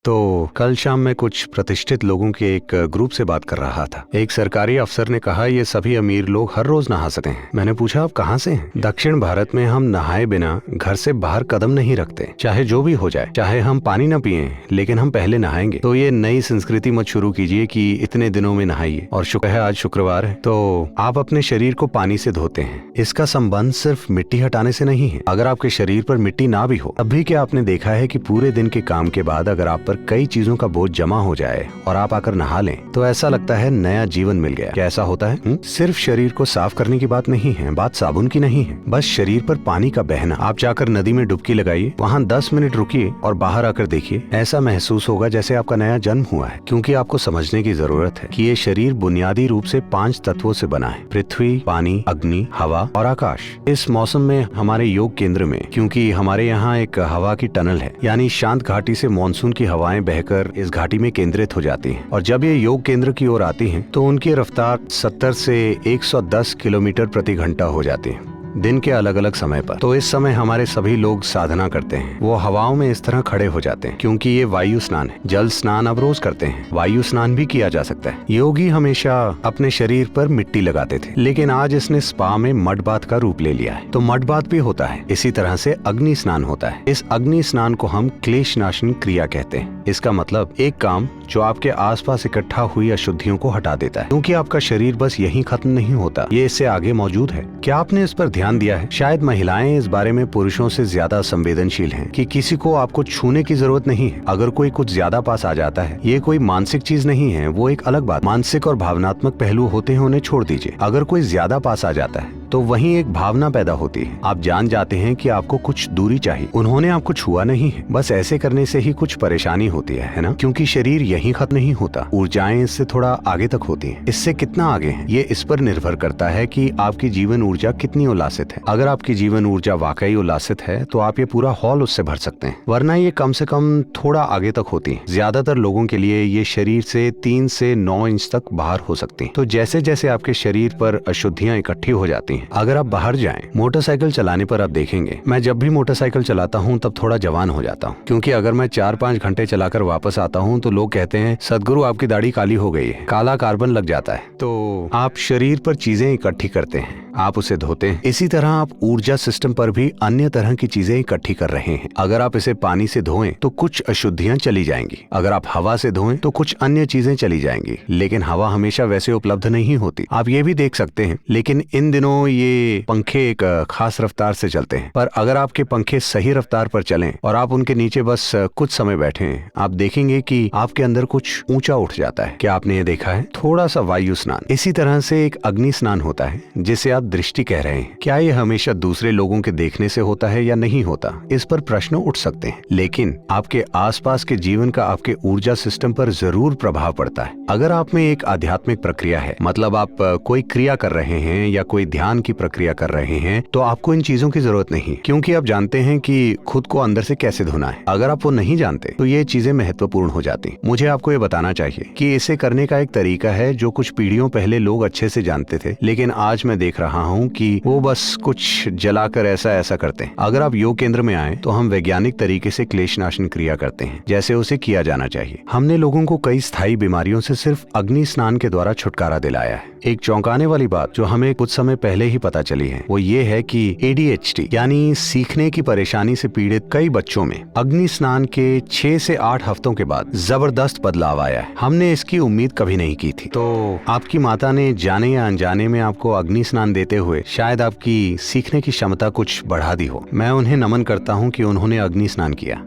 तो कल शाम मैं कुछ प्रतिष्ठित लोगों के एक ग्रुप से बात कर रहा था। एक सरकारी अफसर ने कहा ये सभी अमीर लोग हर रोज नहा सकते हैं। मैंने पूछा आप कहाँ से हैं? दक्षिण भारत में हम नहाए बिना घर से बाहर कदम नहीं रखते, चाहे जो भी हो जाए, चाहे हम पानी न पिए लेकिन हम पहले नहाएंगे। तो ये नई संस्कृति मत शुरू कीजिए कि इतने दिनों में नहाइए। और शुक्र है आज शुक्रवार है तो आप अपने शरीर को पानी से धोते हैं। इसका संबंध सिर्फ मिट्टी हटाने से नहीं है। अगर आपके शरीर पर मिट्टी ना भी हो, तब भी क्या आपने देखा है कि पूरे दिन के काम के बाद अगर आप कई चीजों का बोझ जमा हो जाए और आप आकर नहा लें तो ऐसा लगता है नया जीवन मिल गया। क्या ऐसा होता है? सिर्फ शरीर को साफ करने की बात नहीं है, बात साबुन की नहीं है, बस शरीर पर पानी का बहना। आप जाकर नदी में डुबकी लगाइए, वहाँ 10 मिनट रुकिए और बाहर आकर देखिए। ऐसा महसूस होगा जैसे आपका नया जन्म हुआ है। क्योंकि आपको समझने की जरूरत है कि ये शरीर बुनियादी रूप से 5 तत्वों से बना है: पृथ्वी, पानी, अग्नि, हवा और आकाश। इस मौसम में हमारे योग केंद्र में, क्योंकि हमारे यहाँ एक हवा की टनल है, यानी शांत घाटी से मानसून की हवाएं बहकर इस घाटी में केंद्रित हो जाती हैं। और जब ये योग केंद्र की ओर आती हैं, तो उनकी रफ्तार 70 से 110 किलोमीटर प्रति घंटा हो जाती है, दिन के अलग अलग समय पर। तो इस समय हमारे सभी लोग साधना करते हैं। वो हवाओं में इस तरह खड़े हो जाते हैं क्योंकि ये वायु स्नान है। जल स्नान अब रोज करते हैं, वायु स्नान भी किया जा सकता है। योगी हमेशा अपने शरीर पर मिट्टी लगाते थे, लेकिन आज इसने स्पा में मड बाथ का रूप ले लिया है। तो मड बाथ भी होता है। इसी तरह से अग्नि स्नान होता है। इस अग्नि स्नान को हम क्लेश नाशन क्रिया कहते हैं। इसका मतलब एक काम जो आपके आसपास इकट्ठा हुई अशुद्धियों को हटा देता है। क्योंकि आपका शरीर बस यहीं खत्म नहीं होता, ये इससे आगे मौजूद है। क्या आपने इस पर ध्यान दिया है? शायद महिलाएं इस बारे में पुरुषों से ज्यादा संवेदनशील हैं कि किसी को आपको छूने की जरूरत नहीं है। अगर कोई कुछ ज्यादा पास आ जाता है, ये कोई मानसिक चीज नहीं है, वो एक अलग बात। मानसिक और भावनात्मक पहलू होते हैं, उन्हें छोड़ दीजिए। अगर कोई ज्यादा पास आ जाता है तो वहीं एक भावना पैदा होती है। आप जान जाते हैं कि आपको कुछ दूरी चाहिए। उन्होंने आपको छुआ नहीं है, बस ऐसे करने से ही कुछ परेशानी होती है ना? क्योंकि शरीर यहीं खत्म नहीं होता, ऊर्जाएं इससे थोड़ा आगे तक होती हैं। इससे कितना आगे है ये इस पर निर्भर करता है कि आपकी जीवन ऊर्जा कितनी उल्लासित है। अगर आपकी जीवन ऊर्जा वाकई उल्लासित है तो आप ये पूरा हॉल उससे भर सकते हैं, वरना ये कम से कम थोड़ा आगे तक होती है। ज्यादातर लोगों के लिए ये शरीर से 3 से 9 इंच तक बाहर हो सकती है। तो जैसे जैसे आपके शरीर पर अशुद्धियां इकट्ठी हो जाती हैं, अगर आप बाहर जाएं, मोटरसाइकिल चलाने पर आप देखेंगे, मैं जब भी मोटरसाइकिल चलाता हूं तब थोड़ा जवान हो जाता हूं। क्योंकि अगर मैं 4-5 घंटे चलाकर वापस आता हूं तो लोग कहते हैं सदगुरु आपकी दाढ़ी काली हो गई है, काला कार्बन लग जाता है। तो आप शरीर पर चीजें इकट्ठी करते हैं, आप उसे धोते हैं। इसी तरह आप ऊर्जा सिस्टम पर भी अन्य तरह की चीजें इकट्ठी कर रहे हैं। अगर आप इसे पानी से धोएं तो कुछ अशुद्धियां चली जाएंगी। अगर आप हवा से धोएं तो कुछ अन्य चीजें चली जाएंगी। लेकिन हवा हमेशा वैसे उपलब्ध नहीं होती, आप ये भी देख सकते हैं। लेकिन इन दिनों ये पंखे एक खास रफ्तार से चलते हैं, पर अगर आपके पंखे सही रफ्तार पर चलें और आप उनके नीचे बस कुछ समय बैठें, आप देखेंगे कि आपके अंदर कुछ ऊंचा उठ जाता है। क्या आपने ये देखा है? थोड़ा सा वायु स्नान। इसी तरह से एक अग्नि स्नान होता है जिसे आप दृष्टि कह रहे हैं। क्या ये हमेशा दूसरे लोगों के देखने से होता है या नहीं होता? इस पर प्रश्न उठ सकते हैं, लेकिन आपके आसपास के जीवन का आपके ऊर्जा सिस्टम पर जरूर प्रभाव पड़ता है। अगर आप में एक आध्यात्मिक प्रक्रिया है, मतलब आप कोई क्रिया कर रहे हैं या कोई ध्यान की प्रक्रिया कर रहे हैं, तो आपको इन चीजों की जरूरत नहीं, क्योंकि आप जानते हैं कि खुद को अंदर से कैसे धोना है। अगर आप वो नहीं जानते तो ये चीजें महत्वपूर्ण हो जाती। मुझे आपको ये बताना चाहिए कि इसे करने का एक तरीका है जो कुछ पीढ़ियों पहले लोग अच्छे से जानते थे, लेकिन आज मैं देख रहा हूँ कि वो बस कुछ जलाकर ऐसा करते हैं। अगर आप योग केंद्र में आए तो हम वैज्ञानिक तरीके से क्लेश नाशन क्रिया करते हैं, जैसे उसे किया जाना चाहिए। हमने लोगों को कई स्थायी बीमारियों से सिर्फ अग्नि स्नान के द्वारा छुटकारा दिलाया है। एक चौंकाने वाली बात जो हमें कुछ समय पहले ही पता चली है वो ये है कि ADHD यानी सीखने की परेशानी से पीड़ित कई बच्चों में अग्नि स्नान के 6 से 8 हफ्तों के बाद जबरदस्त बदलाव आया है। हमने इसकी उम्मीद कभी नहीं की थी। तो आपकी माता ने जाने या अनजाने में आपको अग्नि स्नान देते हुए शायद आपकी सीखने की क्षमता कुछ बढ़ा दी हो। मैं उन्हें नमन करता हूँ कि उन्होंने अग्नि स्नान किया।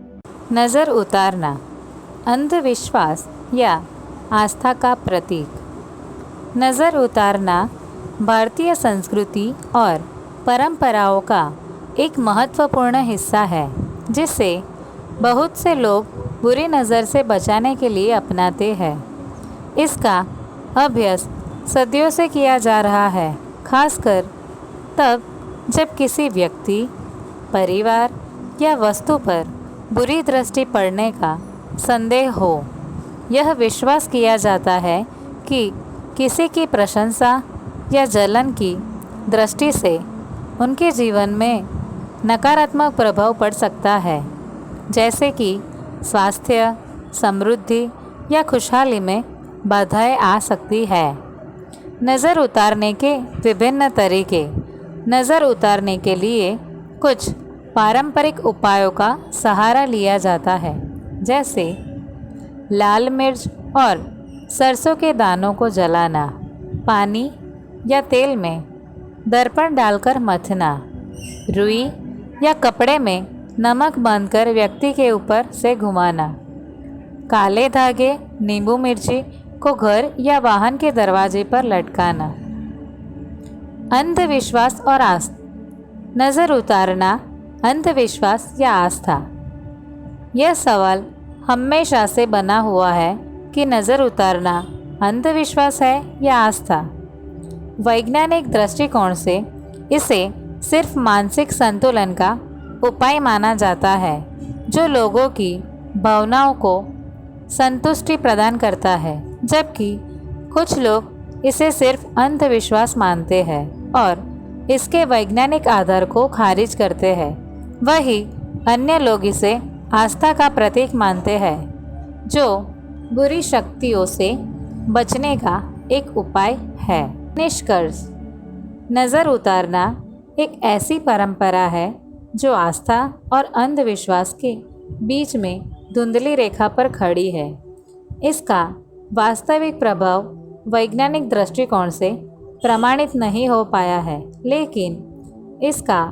नजर उतारना, अंधविश्वास या आस्था का प्रतीक। नज़र उतारना भारतीय संस्कृति और परंपराओं का एक महत्वपूर्ण हिस्सा है जिसे बहुत से लोग बुरी नज़र से बचाने के लिए अपनाते हैं। इसका अभ्यास सदियों से किया जा रहा है, खासकर तब जब किसी व्यक्ति, परिवार या वस्तु पर बुरी दृष्टि पड़ने का संदेह हो। यह विश्वास किया जाता है कि किसी की प्रशंसा या जलन की दृष्टि से उनके जीवन में नकारात्मक प्रभाव पड़ सकता है, जैसे कि स्वास्थ्य, समृद्धि या खुशहाली में बाधाएं आ सकती है। नज़र उतारने के विभिन्न तरीके। नज़र उतारने के लिए कुछ पारंपरिक उपायों का सहारा लिया जाता है, जैसे लाल मिर्च और सरसों के दानों को जलाना, पानी या तेल में दर्पण डालकर मथना, रुई या कपड़े में नमक बांधकर व्यक्ति के ऊपर से घुमाना, काले धागे नींबू मिर्ची को घर या वाहन के दरवाजे पर लटकाना। अंधविश्वास और आस्था। नज़र उतारना अंधविश्वास या आस्था। यह सवाल हमेशा से बना हुआ है कि नज़र उतारना अंधविश्वास है या आस्था। वैज्ञानिक दृष्टिकोण से इसे सिर्फ मानसिक संतुलन का उपाय माना जाता है, जो लोगों की भावनाओं को संतुष्टि प्रदान करता है, जबकि कुछ लोग इसे सिर्फ अंधविश्वास मानते हैं और इसके वैज्ञानिक आधार को खारिज करते हैं। वहीं अन्य लोग इसे आस्था का प्रतीक मानते हैं, जो बुरी शक्तियों से बचने का एक उपाय है। निष्कर्ष। नज़र उतारना एक ऐसी परंपरा है जो आस्था और अंधविश्वास के बीच में धुंधली रेखा पर खड़ी है। इसका वास्तविक प्रभाव वैज्ञानिक दृष्टिकोण से प्रमाणित नहीं हो पाया है, लेकिन इसका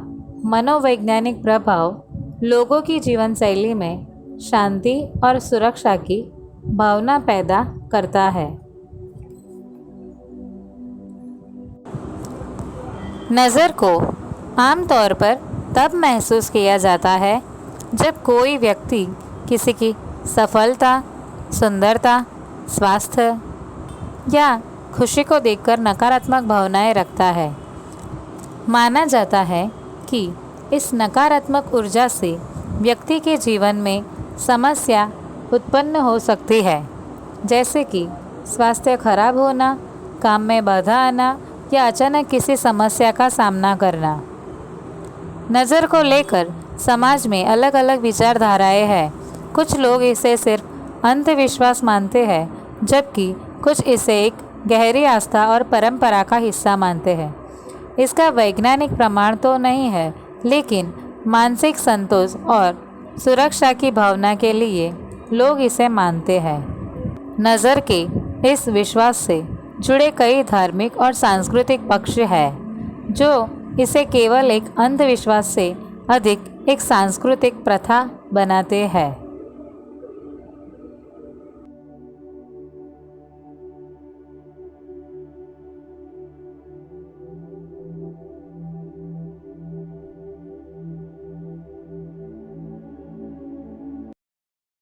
मनोवैज्ञानिक प्रभाव लोगों की जीवन शैली में शांति और सुरक्षा की भावना पैदा करता है। नज़र को आमतौर पर तब महसूस किया जाता है जब कोई व्यक्ति किसी की सफलता, सुंदरता, स्वास्थ्य या खुशी को देखकर नकारात्मक भावनाएं रखता है। माना जाता है कि इस नकारात्मक ऊर्जा से व्यक्ति के जीवन में समस्या उत्पन्न हो सकती है, जैसे कि स्वास्थ्य खराब होना, काम में बाधा आना या अचानक किसी समस्या का सामना करना। नज़र को लेकर समाज में अलग अलग विचारधाराएं हैं। कुछ लोग इसे सिर्फ अंधविश्वास मानते हैं, जबकि कुछ इसे एक गहरी आस्था और परंपरा का हिस्सा मानते हैं। इसका वैज्ञानिक प्रमाण तो नहीं है, लेकिन मानसिक संतोष और सुरक्षा की भावना के लिए लोग इसे मानते हैं। नज़र के इस विश्वास से जुड़े कई धार्मिक और सांस्कृतिक पक्ष हैं, जो इसे केवल एक अंधविश्वास से अधिक एक सांस्कृतिक प्रथा बनाते हैं।